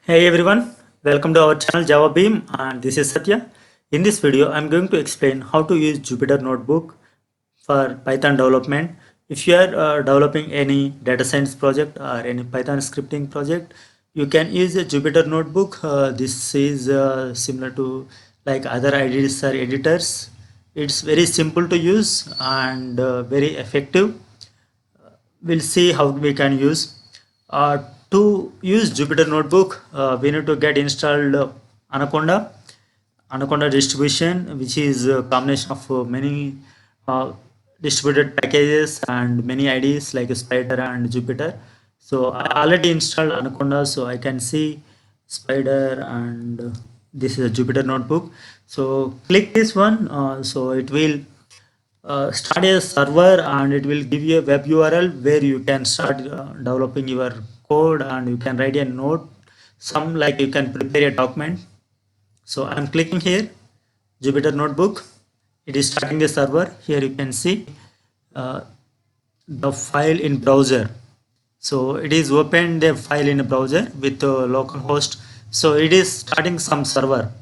Hey everyone, welcome to our channel Java Beam and this is Satya. In this video, I'm going to explain how to use Jupyter Notebook for Python development. If you are developing any data science project or any Python scripting project, you can use a Jupyter Notebook. This is similar to like other IDEs or editors. It's very simple to use and very effective. We'll see how we can use. To use Jupyter Notebook, we need to get installed Anaconda distribution, which is a combination of many uh, distributed packages and many IDs like Spider and Jupyter. So I already installed Anaconda, so I can see Spider and this is a Jupyter Notebook. So click this one, so it will start a server and it will give you a web URL where you can start developing your code and you can write a note, some like you can prepare a document. So I'm clicking here, Jupyter Notebook. It is starting a server. Here you can see uh, the file in browser. So it is opened the file in a browser with localhost. So it is starting some server.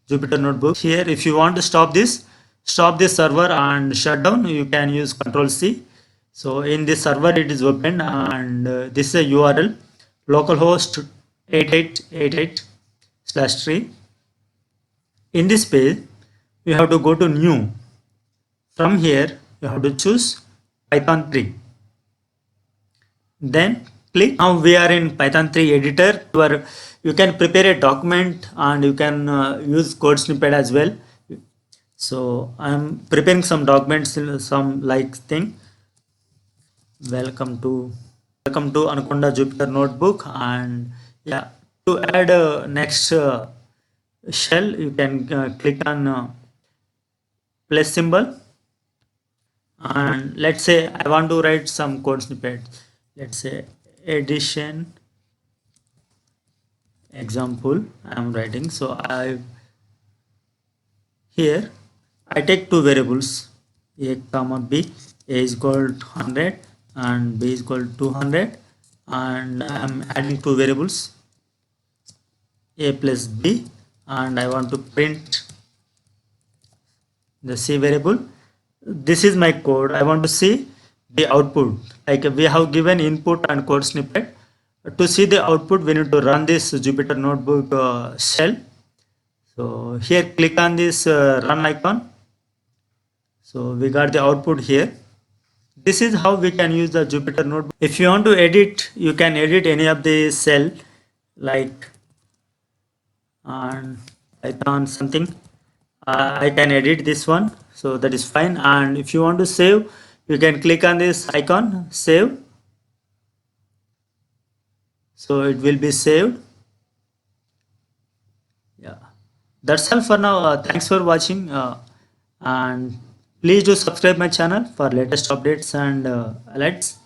Jupyter Notebook. Here, if you want to stop this server and shut down, you can use Control C. So in this server, it is open and this is a URL localhost 8888/3. In this page, you have to go to New. From here, you have to choose Python 3. Then click. Now we are in Python 3 editor where you can prepare a document and you can use code snippet as well. So I'm preparing some documents, some like thing. Welcome to Anaconda Jupyter Notebook, and yeah, to add next shell, you can click on plus symbol, and let's say I want to write some code snippet. Let's say addition example I'm writing. So here I take two variables, a comma b. A is equal to 100 and b is equal to 200, and I'm adding two variables, a plus b, and I want to print the c variable. This is my code. I want to see the output. Like we have given input and code snippet. To see the output, we need to run this Jupyter Notebook shell. So here click on this run icon. So we got the output here. This is how we can use the Jupyter Notebook. If you want to edit, you can edit any of the cell like and Python something. I can edit this one, so that is fine. And if you want to save, you can click on this icon, save. So it will be saved. Yeah, that's all for now. Thanks for watching, and please do subscribe my channel for latest updates and alerts.